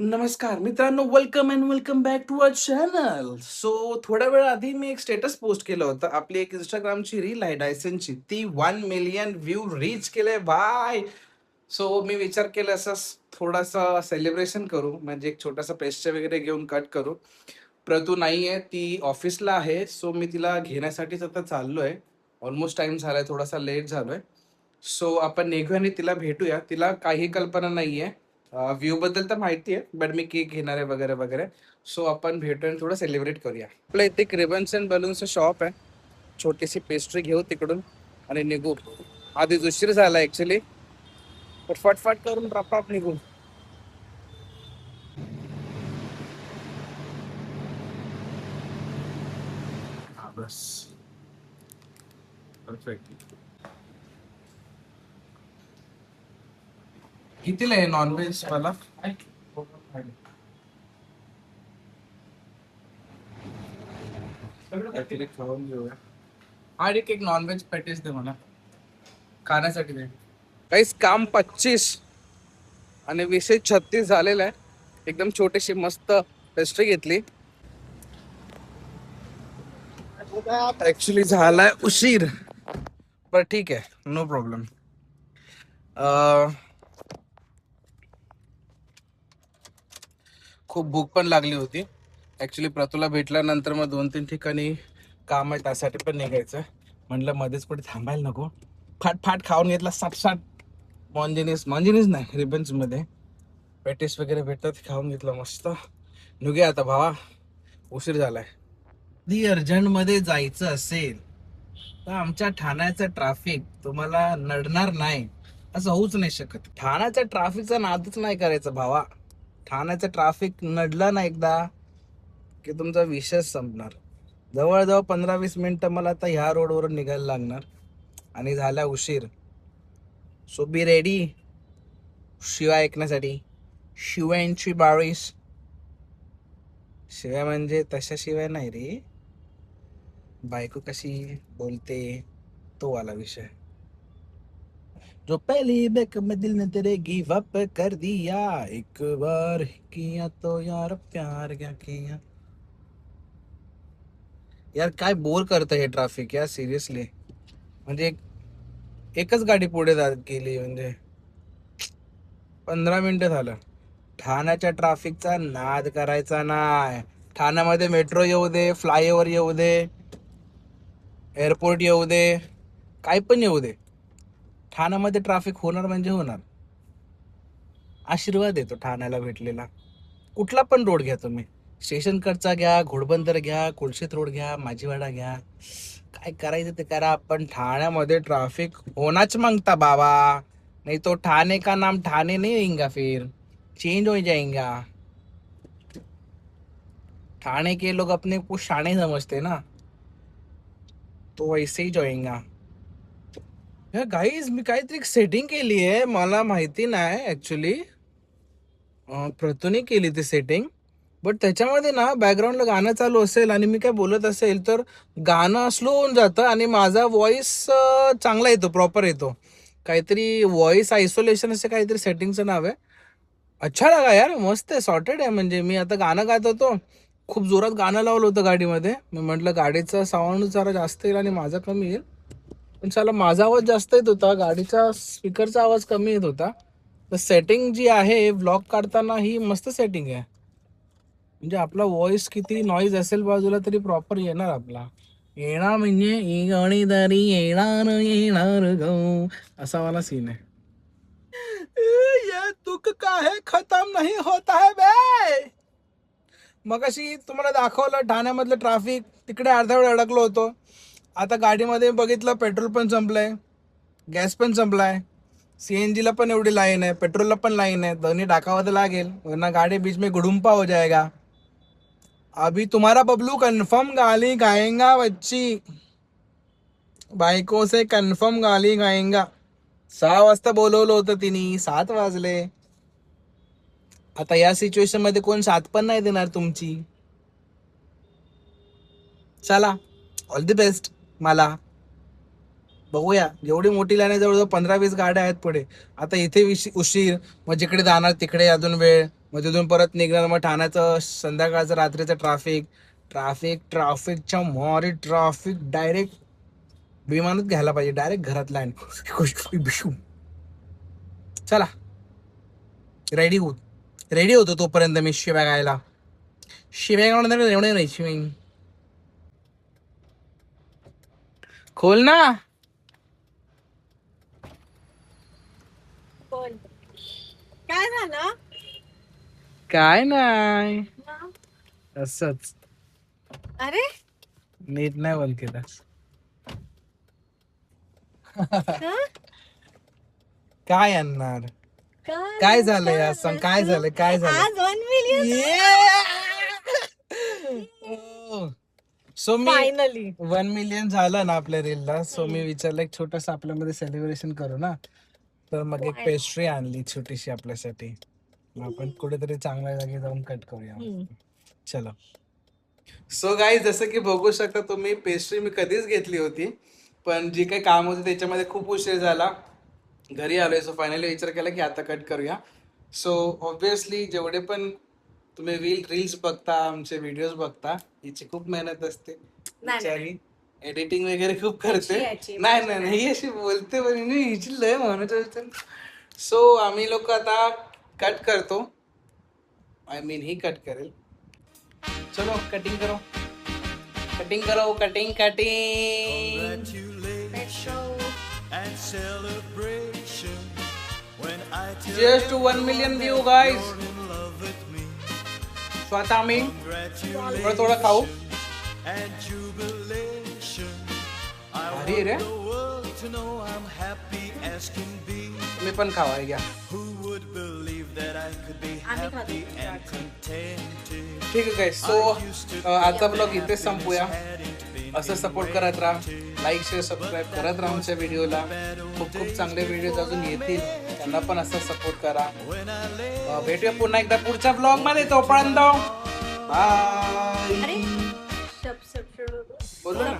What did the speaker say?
नमस्कार मित्रांनो, welcome and welcome back to our channel. थोड्या वेळ आधी मी एक स्टेटस पोस्ट केलं होतं. आपली एक Instagramची रील आहे डायसनची. ती 1 मिलियन व्ह्यू रीच केले बाय. मी विचार केला असं थोडासा सेलिब्रेशन करू, म्हणजे एक छोटासा पेस्ट्री वगैरे घेऊन कट करू. प्रतू नाही आहे, ती ऑफिसला आहे. मी तिला घेण्यासाठीच आता चाललोय. ऑलमोस्ट टाइम झालाय, थोडासा लेट झालोय. आपण निघूया आणि तिला भेटूया. तिला काही कल्पना नाहीये. व्ह्यू बद्दल तर माहिती आहे, बट मी केक घेणार आहे वगैरे वगैरे. आपण भेटूया आणि थोडं सेलिब्रेट करूया. आपल्या इथे एक रिबन्स अँड बलूनचं शॉप आहे. छोटीशी पेस्ट्री घेऊ तिकडून आणि निघू. आधीच उशीर झाला ऍक्च्युली, तर फटफट करून रपाप निघू. हा बस, परफेक्ट. कितीला आहे नॉनव्हेज मला? Actually खाऊन घेऊया. हा एक एक नॉनव्हेज पॅटीस दे मला खाण्यासाठी दे. काहीच काम 25 आणि विषय 36 झालेला आहे. एकदम छोटीशी मस्त पेस्ट्री घेतली. ऍक्च्युली झालाय उशीर, पण ठीक आहे, नो प्रॉब्लेम. खूप भूक पण लागली होती. ऍक्च्युली प्रतूला भेटल्यानंतर मग 2-3 ठिकाणी काम आहे, त्यासाठी पण निघायचं. म्हटलं मध्येच कुठे थांबायला नको. फाट फाट खाऊन घेतला साठ साठ. मॉन्जिनीस मॉन्जिनीस नाही, रिबन्स मध्ये पॅटीस वगैरे भेटतात, खाऊन घेतलं मस्त. निघूया आता भावा, उशीर झालाय. दी अर्जंट मध्ये जायचं असेल तर आमच्या ठाण्याचं ट्रॅफिक तुम्हाला नडणार नाही असं होऊच नाही शकत. ठाण्याच्या ट्रॅफिकचा नादच नाही करायचं भावा. ठाण्याचं ट्रॅफिक नडलं ना एकदा की तुमचा विषय संपणार. जवळजवळ 15-20 मिनिटं मला आता ह्या रोडवरून निघायला लागणार आणि झाला उशीर. सो बी रेडी शिवाय ऐकण्यासाठी. शिवायची बारिश. शिवाय म्हणजे तशा शिवाय नाही रे, बायको कशी बोलते तो वाला विषय. जो पहली बेक में दिल ने तेरे गिव अप कर दिया, एक बार किया तो यार प्यार क्या किया. यार काय बोर करतं हे ट्रॅफिक यार, सिरियसली. म्हणजे एकच गाडी पुढे गेली, म्हणजे 15 मिनिटं झालं. ठाण्याच्या ट्रॅफिकचा नाद करायचा नाही. ठाण्यामध्ये मेट्रो येऊ दे, फ्लायओव्हर येऊ दे, एअरपोर्ट येऊ दे, काय पण येऊ दे, ठाण्यामध्ये ट्रॅफिक होणार म्हणजे होणार. आशीर्वाद येतो ठाण्याला भेटलेला. कुठला पण रोड घ्या तुम्ही, स्टेशनकडचा घ्या, घोडबंदर घ्या, कोळशेत रोड घ्या, माझीवाडा घ्या, काय करायचं ते करा, पण ठाण्यामध्ये ट्रॅफिक होनाच मांगता बाबा. नहीं तो ठाणे का नाम ठाणे नहीं रहेगा, फिर चेंज हो जाएगा. ठाणे के लोग अपने को शाणे समझते ना, तो वैसे ही जाएगा. गाईज, मी काहीतरी सेटिंग केली आहे, मला माहिती नाही ऍक्च्युली. प्रतूने केली ती सेटिंग, बट त्याच्यामध्ये ना बॅकग्राऊंडला गाणं चालू असेल आणि मी काय बोलत असेल तर गाणं स्लो होऊन जातं आणि माझा व्हॉइस चांगला येतो, प्रॉपर येतो. काहीतरी व्हॉइस आयसोलेशन असे काहीतरी सेटिंगचं नाव आहे. अच्छा लागा यार, मस्त आहे, सॉर्टेड आहे. म्हणजे मी आता गाणं गात होतो, खूप जोरात गाणं लावलं होतं गाडीमध्ये. मी म्हटलं गाडीचा साऊंड जरा जास्त येईल आणि माझा कमी येईल, पण चला माझा आवाज जास्त येत होता, गाडीचा स्पीकरचा आवाज कमी येत होता. तर सेटिंग जी आहे व्लॉग काढताना ही मस्त सेटिंग आहे. म्हणजे आपला व्हॉइस किती नॉईज असेल बाजूला तरी प्रॉपर येणार आपला. येणार म्हणजे ही गाणी तरी येणार येणार गं, असा वाला सीन आहे. ये दुःख का है खतम नाही होता है बे. मगाशी तुम्हाला दाखवलं ठाण्यामधलं ट्रॅफिक, तिकडे अर्धा वेळ अडकलो होतो. आता गाडीमध्ये बघितलं पेट्रोल पण संपलंय, गॅस पण संपलाय, सीएनजी ला पण एवढी लाईन आहे, पेट्रोलला पण लाईन आहे. दोन्ही टाकावं तर लागेल, वरना गाडी बीच में गुडुम्पा हो जाएगा. अभी तुम्हारा बबलू कंफर्म गाली गाएगा बच्ची, बायको से कंफर्म गाली गाएगा. 6 वाजता बोलवलं होतं तिने, 7 वाजले. आता या सिच्युएशन मध्ये कोण साथ पण नाही देणार तुमची. चला, ऑल द बेस्ट. मला बघूया, जेवढी मोठी लाईन आहे, जवळजवळ 15-20 गाड्या आहेत पुढे. आता इथे उशीर, मग जिकडे जाणार तिकडे अजून वेळ. मग तिथून परत निघणार, मग ठाण्याचं संध्याकाळचं रात्रीचं ट्राफिकच्या मोरी ट्राफिक, डायरेक्ट विमानात घ्यायला पाहिजे, डायरेक्ट घरात लँड. चला रेडी होतो तोपर्यंत मी शिव्या गायला. शिव्या एवढे नाही शिवी. खोल ना. काय झालं? काय नाही, असंच. अरे नीट नाही बंद केलं. काय आणणार? काय झालंय असं? काय झालं? आज 1 मिलियन सो मी फायनली. 1 मिलियन झालं ना आपल्या रीलला. सो मी विचारलं एक छोटस आपल्यामध्ये सेलिब्रेशन करू ना, तर मग एक पेस्ट्री आणली छोटीशी आपल्यासाठी. मग आपण कुठेतरी चांगल्या जागी जाऊन कट करूया. चलो. सो गाईज, जसं की बघू शकता तुम्ही, पेस्ट्री मी कधीच घेतली होती, पण जी काही काम होती त्याच्यामध्ये खूप उशीर झाला. घरी आलोय, सो फायनली विचार केला की आता कट करूया. सो ऑब्विसली जेवढे पण तुम्ही रील्स बघता, आमचे व्हिडिओज बघता, हिची खूप मेहनत असते. बिचारी एडिटिंग वगैरे खूप करते. नाही ही अशी बोलते, पण हिची लय म्हणत. सो आम्ही लोक आता कट करतो. आय मीन ही कट करेल. चलो कटिंग करो. Cutting. Just 1 million view guys. So आता आम्ही थोडं खाऊ. अरे रे, मी पण खावा घ्या. ठीक आहे. सो आजचा ब्लॉग इथेच संपूया. असं सपोर्ट करत राहा, लाईक शेअर सबस्क्राईब करत राहा आमच्या व्हिडिओला. खूप चांगले व्हिडिओज अजून येतील, त्यांना पण असं सपोर्ट करा. भेटूया पुन्हा एकदा पुढच्या ब्लॉग मध्ये. तोपर्यंत बाय. बोलू ना.